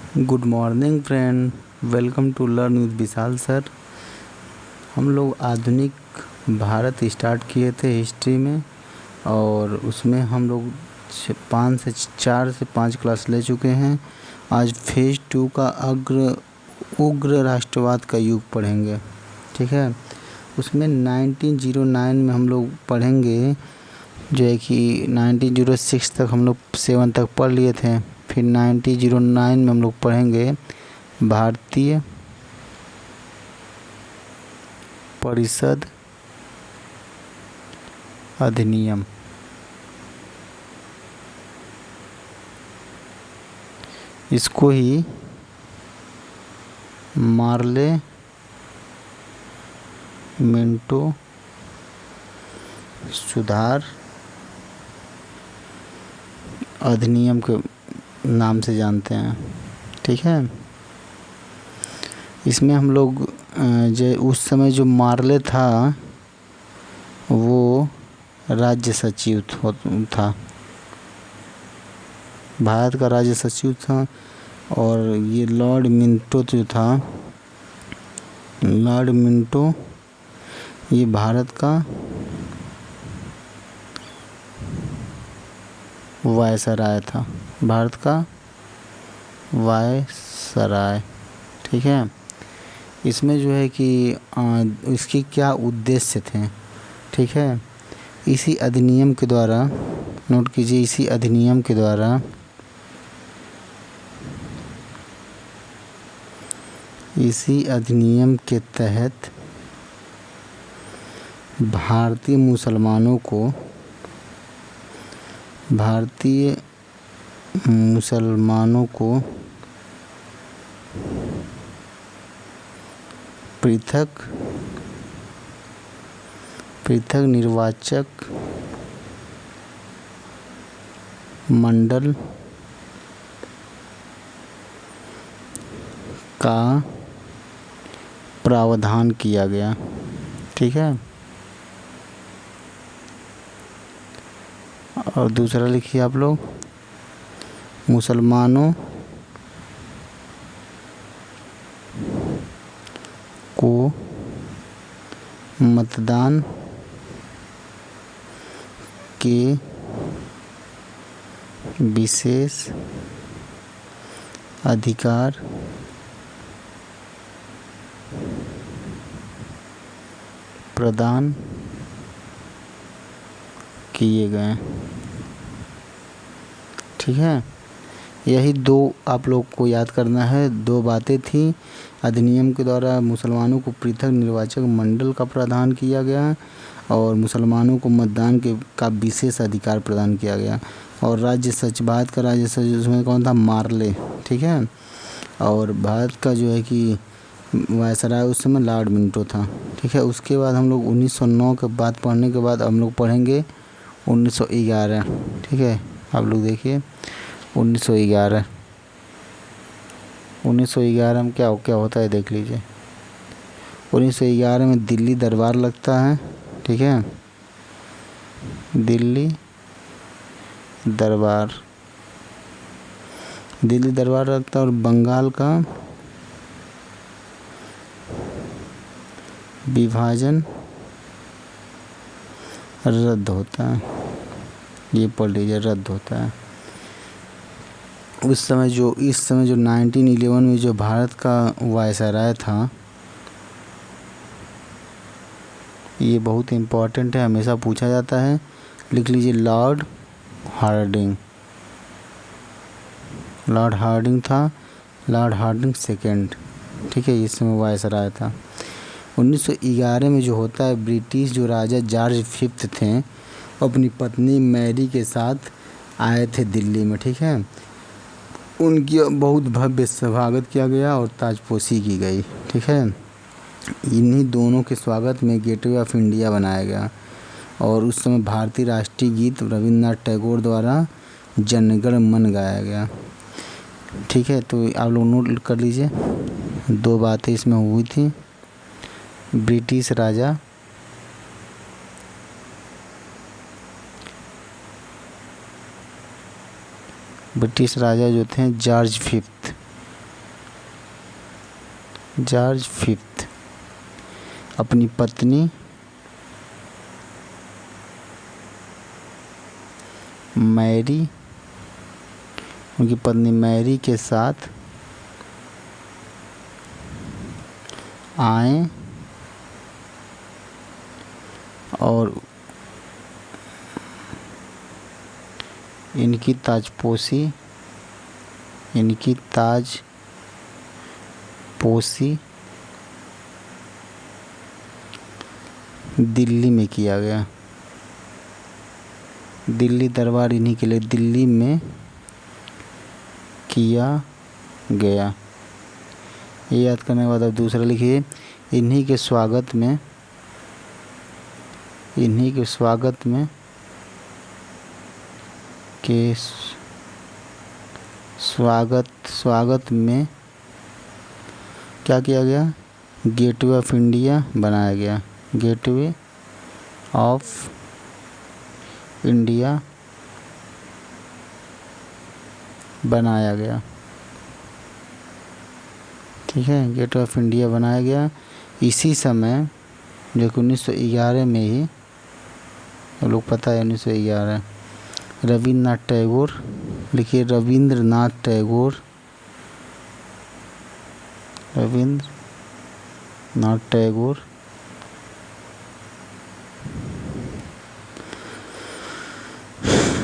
Good morning friend, welcome to learn with Vishal sir. हम लोग आधुनिक भारत स्टार्ट किए थे हिस्ट्री में, और उसमें हम लोग 4 से 5 क्लास ले चुके हैं। आज फेज़ 2 का उग्र राष्ट्रवाद का युग पढ़ेंगे। ठीक है, उसमें 1909 में हम लोग पढ़ेंगे, जो है कि 1906 तक हम लोग 7 तक पढ़ लिए थे। फिर 1909 में हम लोग पढ़ेंगे भारतीय परिषद अधिनियम। इसको ही मार्ले मिंटो सुधार अधिनियम के नाम से जानते हैं। ठीक है, इसमें हम लोग उस समय जो मार्ले था वो राज्य सचिव था, भारत का राज्य सचिव था। और ये लॉर्ड मिंटो जो था, लॉर्ड मिंटो ये भारत का वायसराय था, भारत का वायसराय। ठीक है, इसमें जो है कि इसकी क्या उद्देश्य थे। ठीक है, इसी अधिनियम के द्वारा, नोट कीजिए, इसी अधिनियम के द्वारा इसी अधिनियम के तहत भारतीय मुसलमानों को पृथक निर्वाचक मंडल का प्रावधान किया गया। ठीक है, और दूसरा लिखिए आप लोग, मुसलमानों को मतदान के विशेष अधिकार प्रदान किए गए। ठीक है, यही दो आप लोग को याद करना है। दो बातें थी, अधिनियम के द्वारा मुसलमानों को पृथक निर्वाचक मंडल का प्रावधान किया गया, और मुसलमानों को मतदान का विशेष अधिकार प्रदान किया गया। और भारत का राज्य सचिव उसमें कौन था? मार्ले। ठीक है, और भारत का जो है कि वायसराय उस समय लॉर्ड मिंटो था। ठीक है, उसके बाद हम लोग 1909 के बाद पढ़ने के बाद हम लोग पढ़ेंगे 1911। ठीक है, आप लोग देखिए 1911 में क्या होता है देख लीजिए। 1911 में दिल्ली दरबार लगता है। ठीक है, दिल्ली दरबार लगता है, और बंगाल का विभाजन रद्द होता है। ये पढ़ लीजिए, रद्द होता है। इस समय जो 1911 में जो भारत का वायसराय था, ये बहुत इम्पोर्टेंट है, हमेशा पूछा जाता है। लिख लीजिए, लॉर्ड हार्डिंग था, लॉर्ड हार्डिंग सेकेंड। ठीक है, इस समय वायसराय था। 1911 में जो होता है, ब्रिटिश जो राजा जॉर्ज फिफ्थ थे, अपनी पत्नी मैरी के साथ आए थे दिल्ली में। ठीक है, उनकी बहुत भव्य स्वागत किया गया और ताजपोशी की गई। ठीक है, इन्हीं दोनों के स्वागत में गेटवे ऑफ इंडिया बनाया गया, और उस समय भारतीय राष्ट्रीय गीत रविंद्रनाथ टैगोर द्वारा जनगण मन गाया गया। ठीक है, तो आप लोग नोट कर लीजिए, दो बातें इसमें हुई थी। ब्रिटिश राजा जो थे जॉर्ज फिफ्थ, जॉर्ज फिफ्थ अपनी पत्नी मैरी, उनकी पत्नी मैरी के साथ आए और इनकी ताजपोशी दिल्ली में किया गया। दिल्ली दरबार इन्हीं के लिए दिल्ली में किया गया। ये याद करने के बाद अब दूसरा लिखिए, इन्हीं के स्वागत में क्या किया गया? गेटवे ऑफ इंडिया बनाया गया। गेटवे ऑफ इंडिया बनाया गया। ठीक है, गेटवे ऑफ इंडिया बनाया गया। इसी समय जो कि 1911 में ही, हम लोग पता है 1911, रविन्द्रनाथ टैगोर, लिखिए रविन्द्रनाथ टैगोर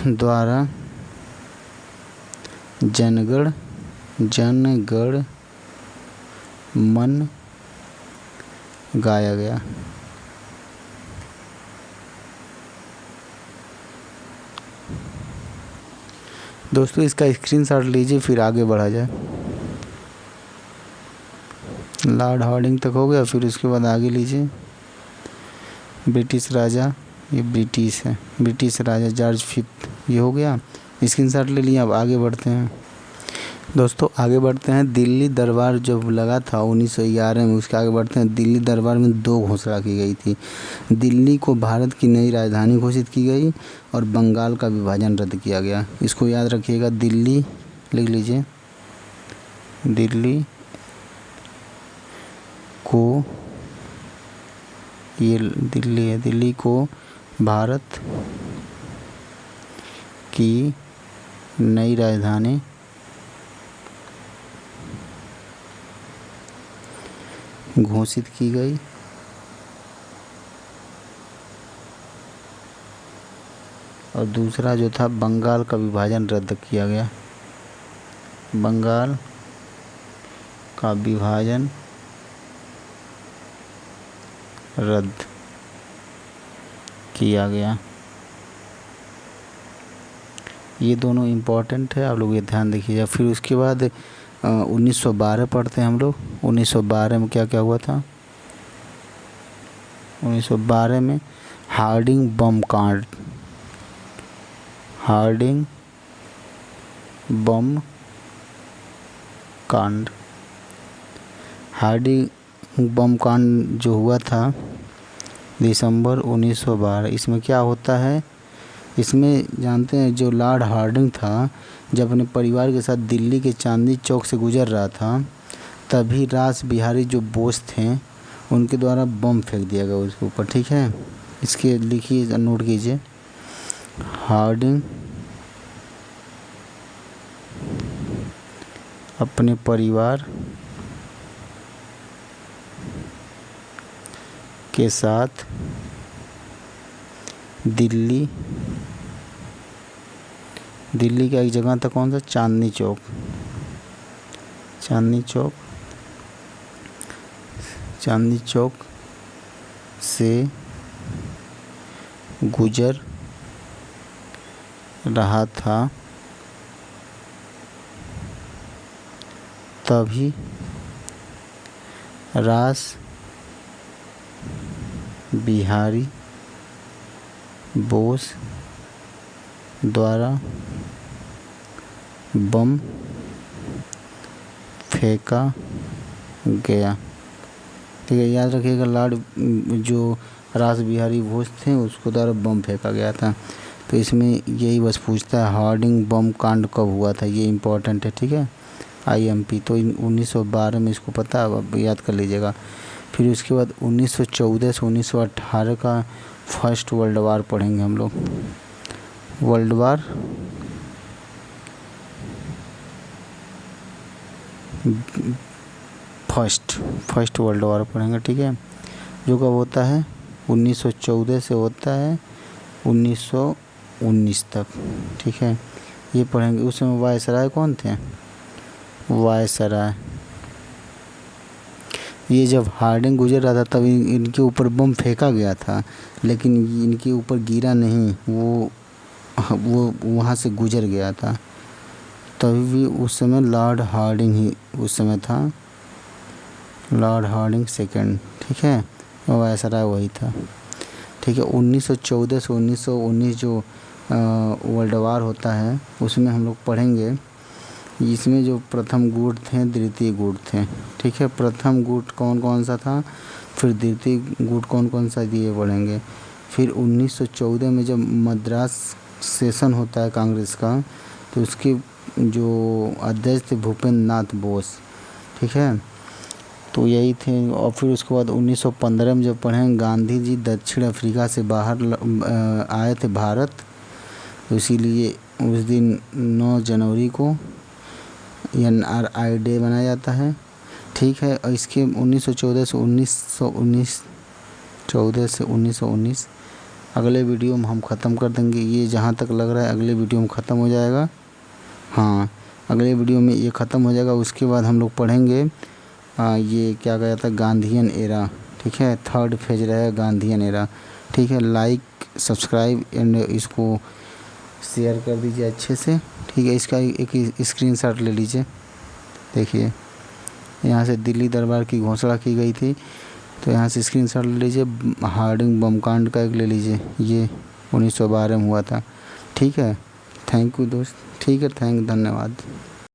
द्वारा जनगण मन गाया गया। दोस्तों इसका स्क्रीनशॉट लीजिए, फिर आगे बढ़ा जाए। लॉर्ड हार्डिंग तक हो गया, फिर उसके बाद आगे लीजिए। ब्रिटिश राजा, ये ब्रिटिश है, ब्रिटिश राजा जॉर्ज फिफ्थ, ये हो गया। स्क्रीनशॉट ले लिया। अब आगे बढ़ते हैं दोस्तों, आगे बढ़ते हैं। दिल्ली दरबार जब लगा था 1911 में, उसके आगे बढ़ते हैं। दिल्ली दरबार में 2 घोषणा की गई थी। दिल्ली को भारत की नई राजधानी घोषित की गई और बंगाल का विभाजन रद्द किया गया। इसको याद रखिएगा, दिल्ली लिख लीजिए। दिल्ली को, ये दिल्ली है, दिल्ली को भारत की नई राजधानी घोषित की गई और दूसरा जो था, बंगाल का विभाजन रद्द किया गया। बंगाल का विभाजन रद्द किया गया। ये दोनों इम्पोर्टेंट है, आप लोग ये ध्यान देखिएगा। फिर उसके बाद 1912 पढ़ते हैं हम लोग। 1912 में क्या क्या हुआ था? 1912 में हार्डिंग बम कांड, हार्डिंग बम कांड, हार्डिंग बम कांड जो हुआ था दिसंबर 1912। इसमें क्या होता है? इसमें जानते हैं, जो लॉर्ड हार्डिंग था, जब अपने परिवार के साथ दिल्ली के चांदनी चौक से गुजर रहा था, तभी रास बिहारी जो बोस थे, उनके द्वारा बम फेंक दिया गया उसके ऊपर। ठीक है, इसके लिखिए, नोट कीजिए। हार्डिंग अपने परिवार के साथ दिल्ली का एक जगह था, कौन सा? चांदनी चौक से गुजर रहा था, तभी रास बिहारी बोस द्वारा बम फेंका गया। ठीक है, याद रखिएगा, लॉर्ड जो रास बिहारी बोस थे, उसको द्वारा बम फेंका गया था। तो इसमें यही बस पूछता है, हार्डिंग बम कांड कब हुआ था, ये इम्पोर्टेंट है। ठीक है, IMP। तो 1912 में इसको पता है, अब याद कर लीजिएगा। फिर उसके बाद 1914 से 1918 का फर्स्ट वर्ल्ड वार पढ़ेंगे हम लोग। World war first world war पढ़ेंगे, ठीक है, जो कब होता है 1914 से होता है 1919 तक, ठीक है, ये पढ़ेंगे। उस समय वायसराय कौन थे? वायसराय। ये जब हार्डिंग गुजर रहा था तब इनके ऊपर बम फेंका गया था, लेकिन इनके ऊपर गिरा नहीं, वो वहाँ से गुजर गया था। तभी भी उस समय लॉर्ड हार्डिंग ही उस समय था, लॉर्ड हार्डिंग सेकंड, ठीक है, वायसराय वही था, ठीक है। 1914 से 1919 जो वर्ल्ड वार होता है उसमें हम लोग पढ़ेंगे। इसमें जो प्रथम गुट थे, द्वितीय गुट थे, ठीक है। प्रथम गुट कौन कौन सा था, फिर द्वितीय गुट कौन कौन सा, दिए पढ़ेंगे। फिर 1914 में जब मद्रास सेशन होता है कांग्रेस का, तो उसके जो अध्यक्ष थे भूपेंद्र नाथ बोस, ठीक है, तो यही थे। और फिर उसके बाद 1915 में जब पढ़ें, गांधी जी दक्षिण अफ्रीका से बाहर आए थे भारत, तो इसीलिए उस दिन 9 जनवरी को NRI डे मनाया जाता है, ठीक है। और इसके 1914 से 1919 अगले वीडियो में हम ख़त्म कर देंगे। ये जहाँ तक लग रहा है अगले वीडियो में ख़त्म हो जाएगा, हाँ अगले वीडियो में ये ख़त्म हो जाएगा। उसके बाद हम लोग पढ़ेंगे ये क्या कहा जाता है, गांधीयन एरा, ठीक है, थर्ड फेज रहेगा गांधीयन एरा, ठीक है। लाइक सब्सक्राइब एंड इसको शेयर कर दीजिए अच्छे से, ठीक है। इसका एक स्क्रीनशॉट ले लीजिए, देखिए यहाँ से दिल्ली दरबार की घोषणा की गई थी, तो यहाँ से स्क्रीनशॉट ले लीजिए। हार्डिंग बमकांड का एक ले लीजिए, ये 1912 में हुआ था, ठीक है। थैंक यू दोस्त, ठीक है, धन्यवाद।